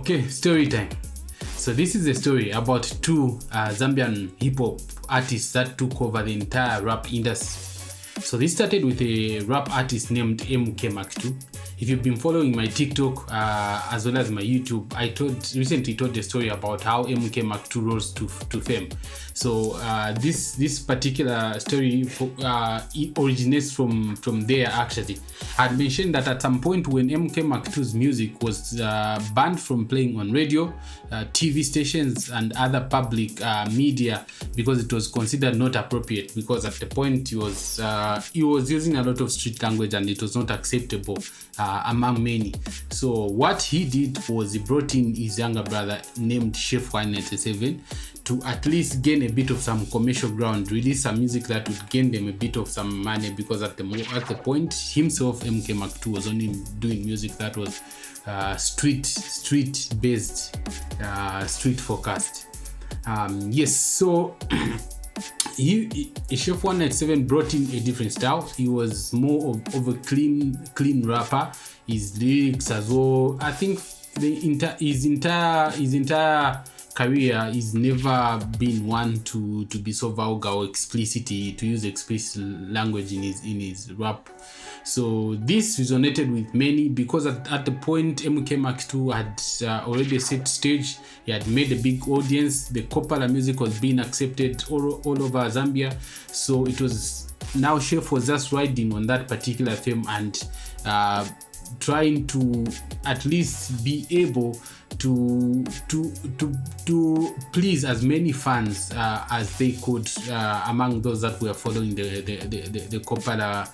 Okay, story time. So this is a story about two Zambian hip hop artists that took over the entire rap industry. So this started with a rap artist named MK2. If you've been following my TikTok as well as my YouTube, I recently told the story about how MK2 rose to fame. So this particular story it originates from there. Actually, I had mentioned that at some point when MK2's music was banned from playing on radio, TV stations and other public media because it was considered not appropriate, because at the point he was using a lot of street language and it was not acceptable among many. So what he did was he brought in his younger brother named Cheft SO1EO2 to at least gain a bit of some commercial ground, release some music that would gain them a bit of some money, because at the point himself, MK2 was only doing music that was street based, street focused. Yes, so SO1EO2 brought in a different style. He was more of a clean rapper. His lyrics as well, I think his entire career is never been one to be so vulgar or explicit, to use explicit language in his rap. So this resonated with many because at the point MK2 had already set stage. He had made a big audience. The Kopala music was being accepted all over Zambia. So it was now Chef was just riding on that particular fame and trying to at least be able to please as many fans as they could among those that were following the Kopala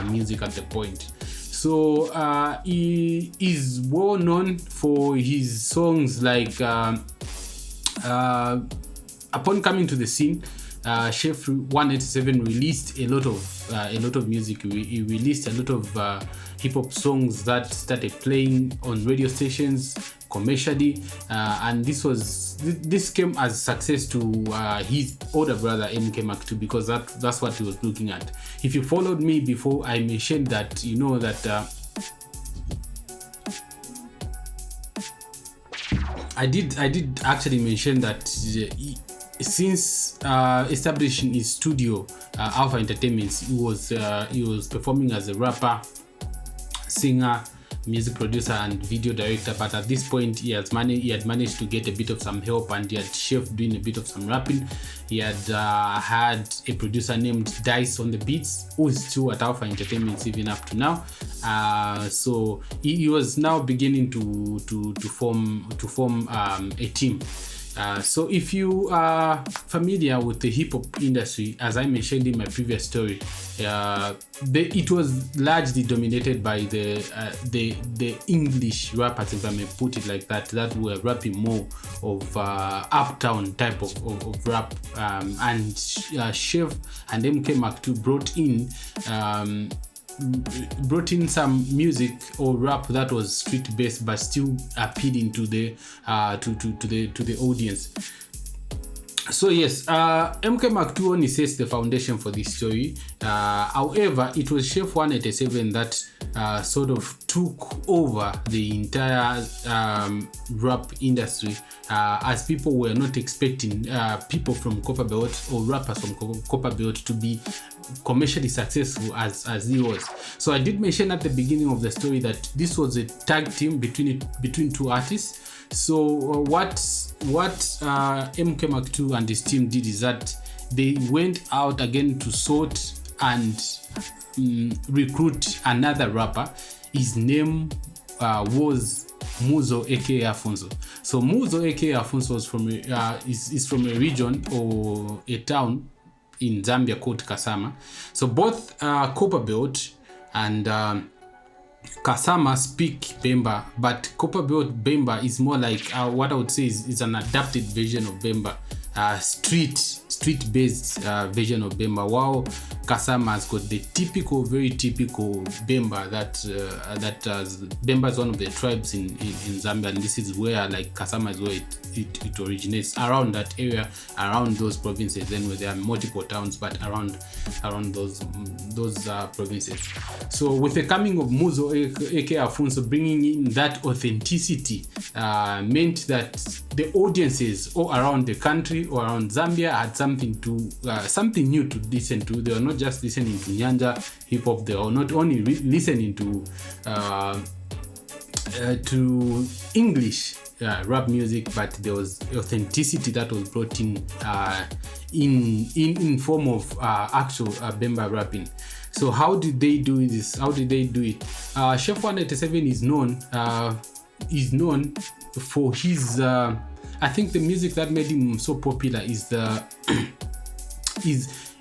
music at the point. So he is well known for his songs like upon coming to the scene, SO1EO2 released a lot of music. He released a lot of hip hop songs that started playing on radio stations commercially, and this came as success to his older brother MK2, because that's what he was looking at. If you followed me before, I mentioned that you know that I did actually mention that since establishing his studio, Alpha Entertainments, he was performing as a rapper, singer, music producer and video director. But at this point he had managed to get a bit of some help, and he had Chef doing a bit of some rapping. He had had a producer named Dice on the beats, who is still at Alpha Entertainment even up to now. So he was now beginning to form a team. So if you are familiar with the hip hop industry, as I mentioned in my previous story, it was largely dominated by the English rappers, if I may put it like that were rapping more of uptown type of rap, and Chef and MK2 brought in some music or rap that was street based but still appealing to the audience. So yes, MK2 only sets the foundation for this story. However, it was SO1EO2 that sort of took over the entire rap industry, as people were not expecting people from Copperbelt or rappers from Copperbelt to be commercially successful as he was. So I did mention at the beginning of the story that this was a tag team between two artists. So what MK2 and his team did is that they went out again to sort and recruit another rapper. His name was Muzo, aka Alphonso. So Muzo, aka Alphonso, is from a region or a town in Zambia called Kasama. So both Copperbelt and Kasama speak Bemba, but Copperbelt Bemba is more like what I would say is an adapted version of Bemba, street based version of Bemba. While Kasama has got the typical, very typical Bemba Bemba is one of the tribes in Zambia, and this is where like Kasama is where it originates, around that area, around those provinces. Then where there are multiple towns, but around those provinces. So with the coming of Muzo aka Alphonso, bringing in that authenticity meant that the audiences all around the country or around Zambia had something new to listen to. They were not just listening to Nyanja hip hop, they were not only listening to English rap music, but there was authenticity that was brought in form of actual Bemba rapping. So how did they do this? How did they do it? Chef 187 is known for his I think the music that made him so popular is the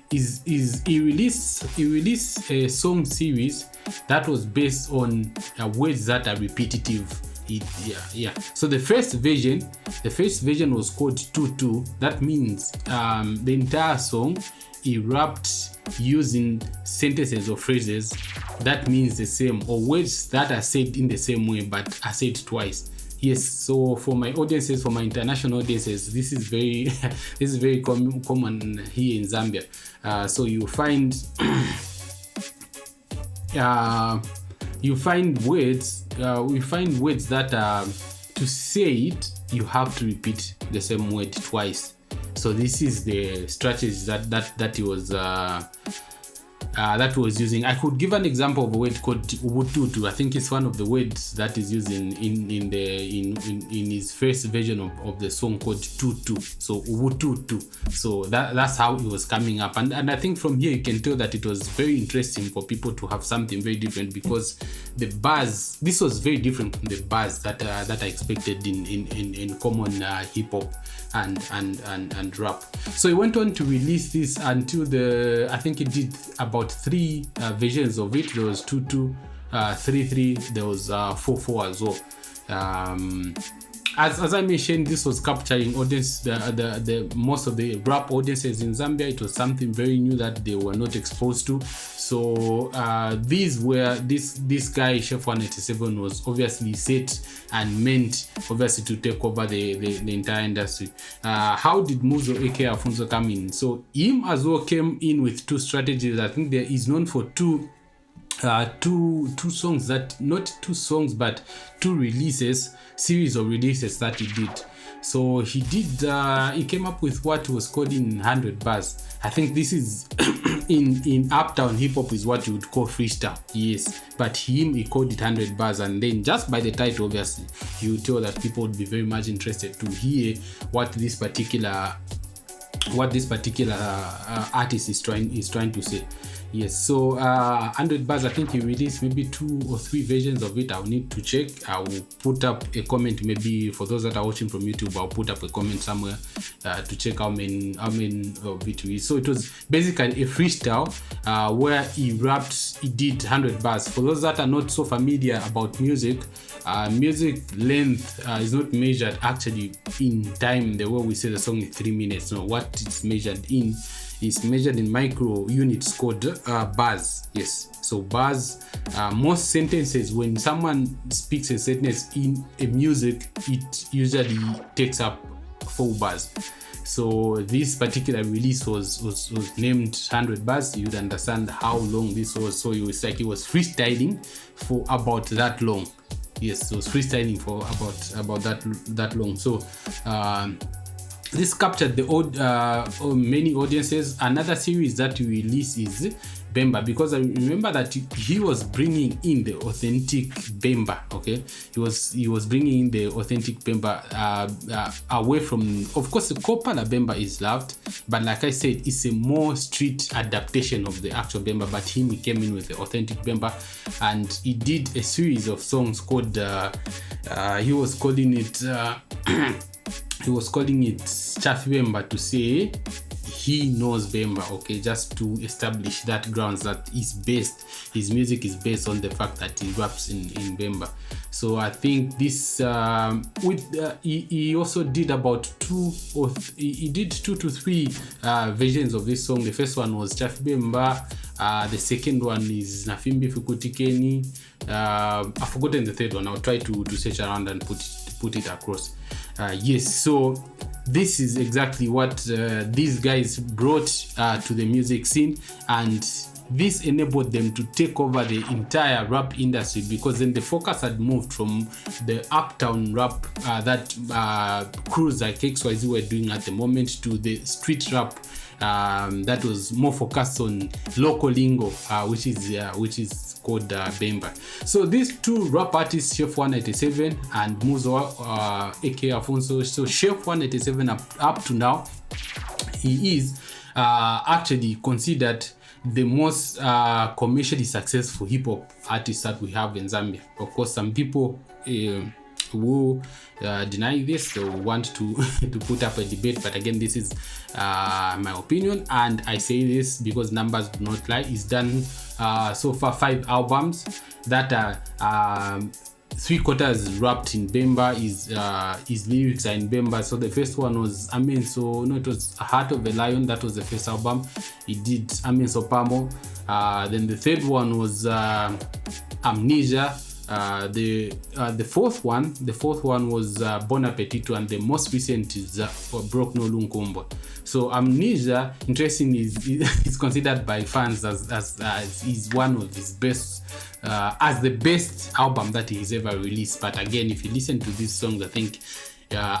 he released a song series that was based on words that are repetitive. So the first version was called 2-2. That means the entire song he rapped using sentences or phrases that means the same, or words that are said in the same way but are said twice. Yes, so for my audiences, for my international audiences, this is very common here in Zambia. So you find we find words that to say it you have to repeat the same word twice. So this is the strategy that he was using. I could give an example of a word called UNTOLD. I think it's one of the words that is used in his first version of the song called 2-2. So UNTOLD. So that's how it was coming up, and I think from here you can tell that it was very interesting for people to have something very different, because the bars, this was very different from the bars that I expected in common hip hop and rap. So he went on to release this until I think he did about 3 versions of it. There was 2-2, 3-3, there was 4-4 as well. As I mentioned, this was capturing audience, the most of the rap audiences in Zambia. It was something very new that they were not exposed to. So this guy Chef 187 was obviously set and meant obviously to take over the entire industry. How did Muzo aka Alphonso come in? So him as well came in with 2 strategies. I think there is known for two songs, that not 2 songs but 2 releases, series of releases that he did. So he came up with what was called in 100 bars. I think this is in uptown hip hop is what you would call freestyle. Yes, but he called it 100 bars, and then just by the title obviously you would tell that people would be very much interested to hear what this particular artist is trying to say. Yes, so 100 bars, I think he released maybe 2 or 3 versions of it. I'll need to check. I will put up a comment, maybe for those that are watching from YouTube, I'll put up a comment somewhere to check how many of it is. So it was basically a freestyle where he did 100 bars. For those that are not so familiar about music length is not measured actually in time the way we say the song is 3 minutes. No, what it's measured in is measured in micro units called bars. Yes, so bars, most sentences, when someone speaks a sentence in a music, it usually takes up 4 bars. So this particular release was named 100 bars. You'd understand how long this was. So it was like he was freestyling for about that long. Yes, so it was freestyling for about that long. So this captured many audiences. Another series that we released is Bemba, because I remember that he was bringing in the authentic Bemba. Okay, he was bringing in the authentic Bemba away from, of course, the Kopala Bemba is loved, but like I said, it's a more street adaptation of the actual Bemba. But he came in with the authentic Bemba, and he did a series of songs called he was calling it Cheft Bemba, to say he knows Bemba, okay, just to establish that grounds that his music is based on the fact that he raps in Bemba. So I think this he also did about two to three versions of this song. The first one was Chafibemba. The second one is Nafimbi Fukutikeni. I've forgotten the third one. I'll try to search around and put it across. Yes, so this is exactly what these guys brought to the music scene, and this enabled them to take over the entire rap industry, because then the focus had moved from the uptown rap that crews like XYZ were doing at the moment to the street rap that was more focused on local lingo, which is called Bemba. So these two rap artists, Chef187 and Muzo, aka Alphonso. So Chef187 up to now, he is actually considered the most commercially successful hip hop artist that we have in Zambia. Of course, some people who deny this, so want to put up a debate, but again, this is my opinion, and I say this because numbers do not lie. He's done so far 5 albums that are 3/4 wrapped in Bemba. His lyrics are in Bemba. So the first one was it was Heart of a Lion. That was the first album. He did Pamo. Then the third one was Amnesia. The fourth one was Bon Appetito, and the most recent is Broke No Lunkombo. So Amnesia, interesting, is considered by fans as is one of his best, as the best album that he's ever released. But again, if you listen to these songs, I think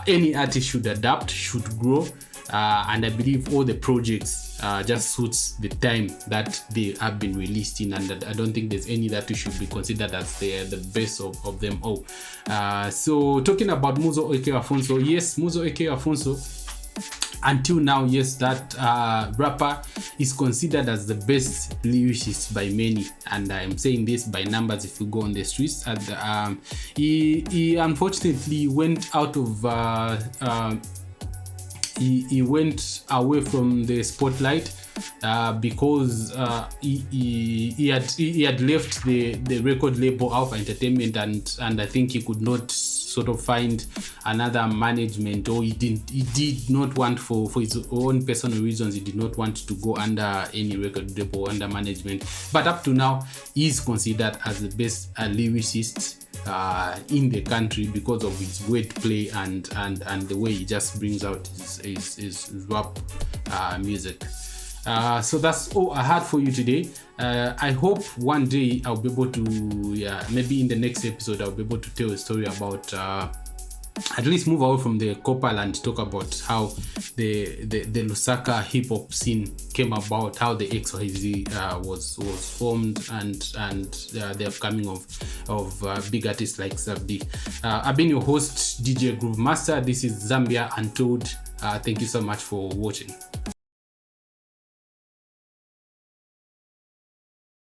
any artist should adapt, should grow, and I believe all the projects just suits the time that they have been released in, and I don't think there's any that should be considered as the best of them all. So talking about Muzo aka Alphonso, yes, Muzo aka Alphonso, until now, yes, that rapper is considered as the best lyricist by many, and I'm saying this by numbers. If you go on the streets, and he unfortunately went out of he went away from the spotlight because he had left the record label Alpha Entertainment, and I think he could not sort of find another management, or he did not want, for his own personal reasons, he did not want to go under any record label, under management. But up to now, he is considered as the best lyricist in the country because of his wordplay and the way he just brings out his rap music. So that's all I had for you today. I hope one day I'll be able to, maybe in the next episode, I'll be able to tell a story about, at least move away from the Copal and talk about how the Lusaka hip hop scene came about, how the XYZ was formed, and the upcoming of big artists like Zabdi. I've been your host, DJ Groove Master. This is Zambia Untold. Thank you so much for watching.